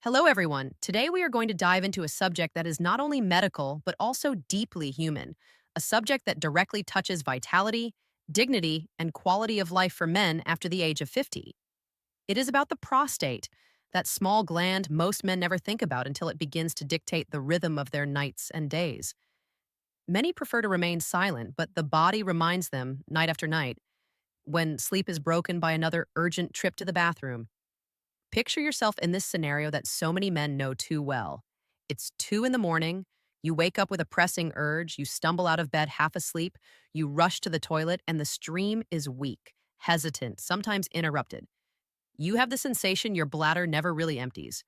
Hello, everyone. Today we are going to dive into a subject that is not only medical, but also deeply human. A subject that directly touches vitality, dignity, and quality of life for men after the age of 50. It is about the prostate, that small gland most men never think about until it begins to dictate the rhythm of their nights and days. Many prefer to remain silent, but the body reminds them, night after night, when sleep is broken by another urgent trip to the bathroom. Picture yourself in this scenario that so many men know too well. It's 2 in the morning, you wake up with a pressing urge, you stumble out of bed half asleep, you rush to the toilet, and the stream is weak, hesitant, sometimes interrupted. You have the sensation your bladder never really empties.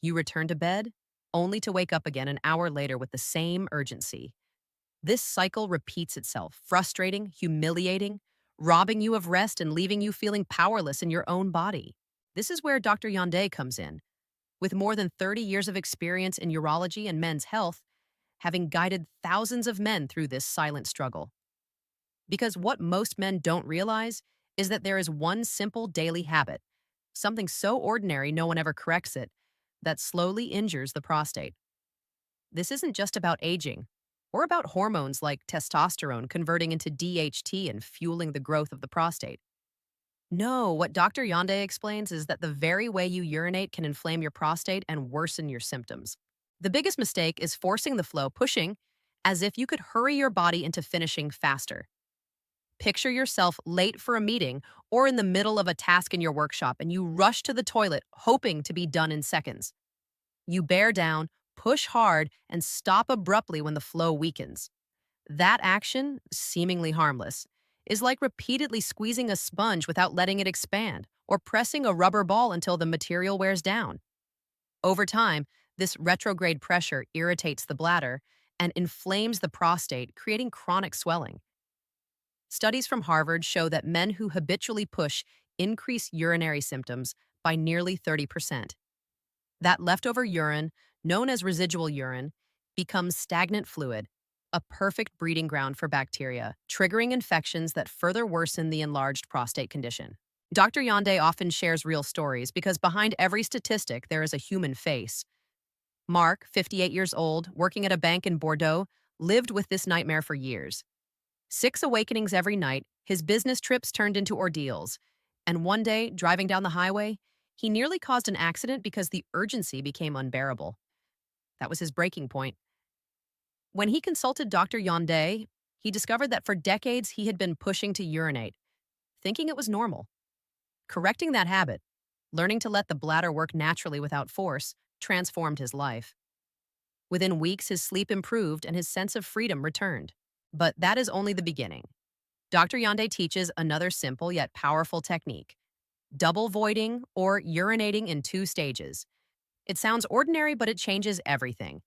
You return to bed, only to wake up again an hour later with the same urgency. This cycle repeats itself, frustrating, humiliating, robbing you of rest and leaving you feeling powerless in your own body. This is where Dr. Yonde comes in. With more than 30 years of experience in urology and men's health, having guided thousands of men through this silent struggle. Because what most men don't realize is that there is one simple daily habit, something so ordinary no one ever corrects it, that slowly injures the prostate. This isn't just about aging or about hormones like testosterone converting into DHT and fueling the growth of the prostate. No, what Dr. Yonde explains is that the very way you urinate can inflame your prostate and worsen your symptoms. The biggest mistake is forcing the flow, pushing, as if you could hurry your body into finishing faster. Picture yourself late for a meeting or in the middle of a task in your workshop and you rush to the toilet hoping to be done in seconds. You bear down, push hard, and stop abruptly when the flow weakens. That action, seemingly harmless, is like repeatedly squeezing a sponge without letting it expand, or pressing a rubber ball until the material wears down. Over time, this retrograde pressure irritates the bladder and inflames the prostate, creating chronic swelling. Studies from Harvard show that men who habitually push increase urinary symptoms by nearly 30%. That leftover urine, known as residual urine, becomes stagnant fluid, a perfect breeding ground for bacteria, triggering infections that further worsen the enlarged prostate condition. Dr. Yonde often shares real stories because behind every statistic there is a human face. Mark, 58 years old, working at a bank in Bordeaux, lived with this nightmare for years. 6 awakenings every night, his business trips turned into ordeals. And one day, driving down the highway, he nearly caused an accident because the urgency became unbearable. That was his breaking point. When he consulted Dr. Yonde, he discovered that for decades he had been pushing to urinate, thinking it was normal. Correcting that habit, learning to let the bladder work naturally without force, transformed his life. Within weeks, his sleep improved and his sense of freedom returned. But that is only the beginning. Dr. Yonde teaches another simple yet powerful technique: double voiding, or urinating in 2 stages. It sounds ordinary, but it changes everything.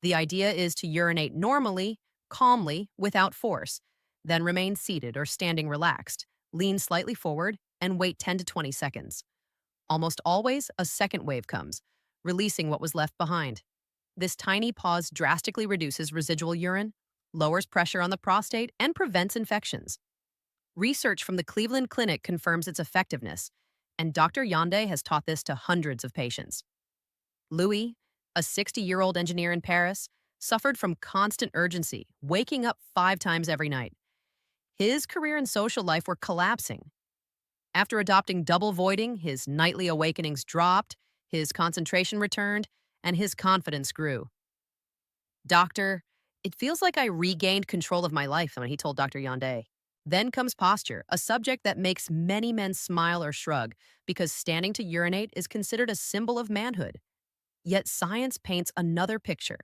The idea is to urinate normally, calmly, without force, then remain seated or standing relaxed, lean slightly forward, and wait 10 to 20 seconds. Almost always, a second wave comes, releasing what was left behind. This tiny pause drastically reduces residual urine, lowers pressure on the prostate, and prevents infections. Research from the Cleveland Clinic confirms its effectiveness, and Dr. Yonde has taught this to hundreds of patients. Louis, a 60-year-old engineer in Paris, suffered from constant urgency, waking up 5 times every night. His career and social life were collapsing. After adopting double voiding, his nightly awakenings dropped, his concentration returned, and his confidence grew. Doctor, it feels like I regained control of my life, when he told Dr. Yonde. Then comes posture, a subject that makes many men smile or shrug because standing to urinate is considered a symbol of manhood. Yet science paints another picture.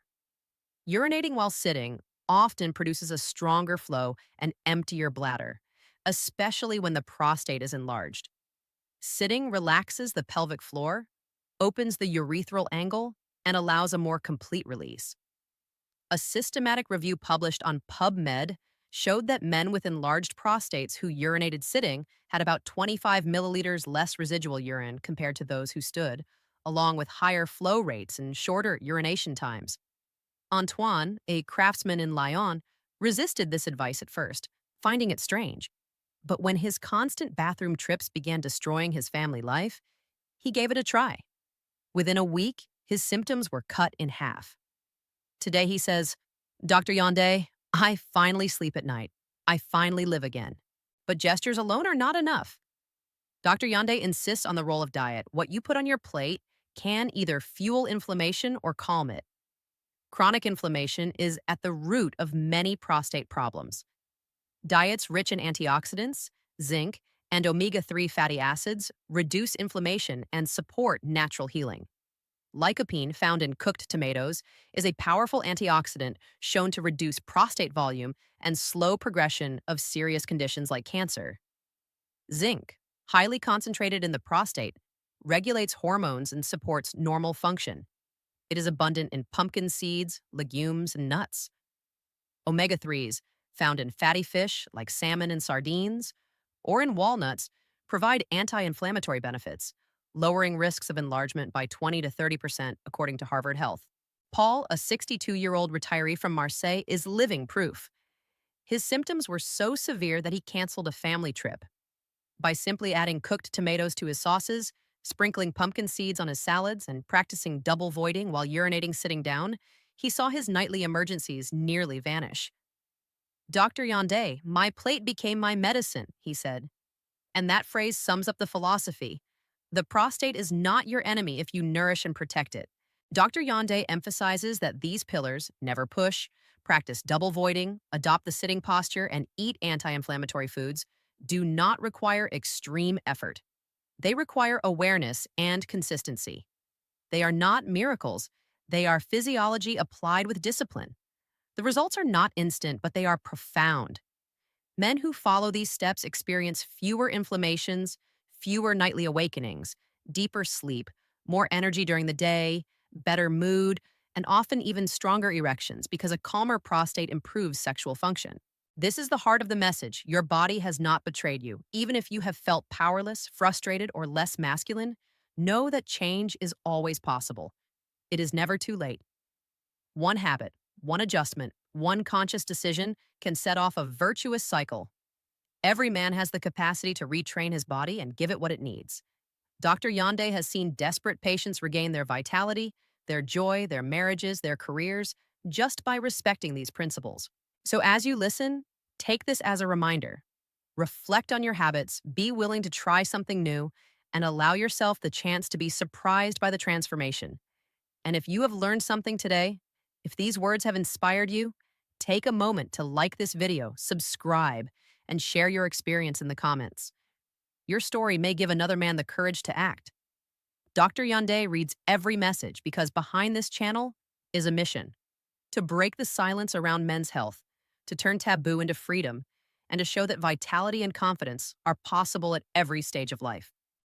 Urinating while sitting often produces a stronger flow and emptier bladder, especially when the prostate is enlarged. Sitting relaxes the pelvic floor, opens the urethral angle, and allows a more complete release. A systematic review published on PubMed showed that men with enlarged prostates who urinated sitting had about 25 milliliters less residual urine compared to those who stood, along with higher flow rates and shorter urination times. Antoine, a craftsman in Lyon, resisted this advice at first, finding it strange. But when his constant bathroom trips began destroying his family life, he gave it a try. Within a week, his symptoms were cut in half. Today he says, Dr. Yonde, I finally sleep at night. I finally live again. But gestures alone are not enough. Dr. Yonde insists on the role of diet. What you put on your plate can either fuel inflammation or calm it. Chronic inflammation is at the root of many prostate problems. Diets rich in antioxidants, zinc, and omega-3 fatty acids reduce inflammation and support natural healing. Lycopene, found in cooked tomatoes, is a powerful antioxidant shown to reduce prostate volume and slow progression of serious conditions like cancer. Zinc, highly concentrated in the prostate, regulates hormones and supports normal function. It is abundant in pumpkin seeds, legumes, and nuts. Omega-3s, found in fatty fish like salmon and sardines, or in walnuts, provide anti-inflammatory benefits, lowering risks of enlargement by 20 to 30%, according to Harvard Health. Paul, a 62-year-old retiree from Marseille, is living proof. His symptoms were so severe that he canceled a family trip. By simply adding cooked tomatoes to his sauces, sprinkling pumpkin seeds on his salads, and practicing double voiding while urinating sitting down, he saw his nightly emergencies nearly vanish. Dr. Yonde, my plate became my medicine, he said. And that phrase sums up the philosophy. The prostate is not your enemy if you nourish and protect it. Dr. Yonde emphasizes that these pillars, never push, practice double voiding, adopt the sitting posture, and eat anti-inflammatory foods, do not require extreme effort. They require awareness and consistency. They are not miracles. They are physiology applied with discipline. The results are not instant, but they are profound. Men who follow these steps experience fewer inflammations, fewer nightly awakenings, deeper sleep, more energy during the day, better mood, and often even stronger erections because a calmer prostate improves sexual function. This is the heart of the message. Your body has not betrayed you. Even if you have felt powerless, frustrated, or less masculine, know that change is always possible. It is never too late. One habit, one adjustment, one conscious decision can set off a virtuous cycle. Every man has the capacity to retrain his body and give it what it needs. Dr. Yonde has seen desperate patients regain their vitality, their joy, their marriages, their careers, just by respecting these principles. So as you listen, take this as a reminder. Reflect on your habits, be willing to try something new, and allow yourself the chance to be surprised by the transformation. And if you have learned something today, if these words have inspired you, take a moment to like this video, subscribe, and share your experience in the comments. Your story may give another man the courage to act. Dr. Yonde reads every message because behind this channel is a mission: to break the silence around men's health, to turn taboo into freedom, and to show that vitality and confidence are possible at every stage of life.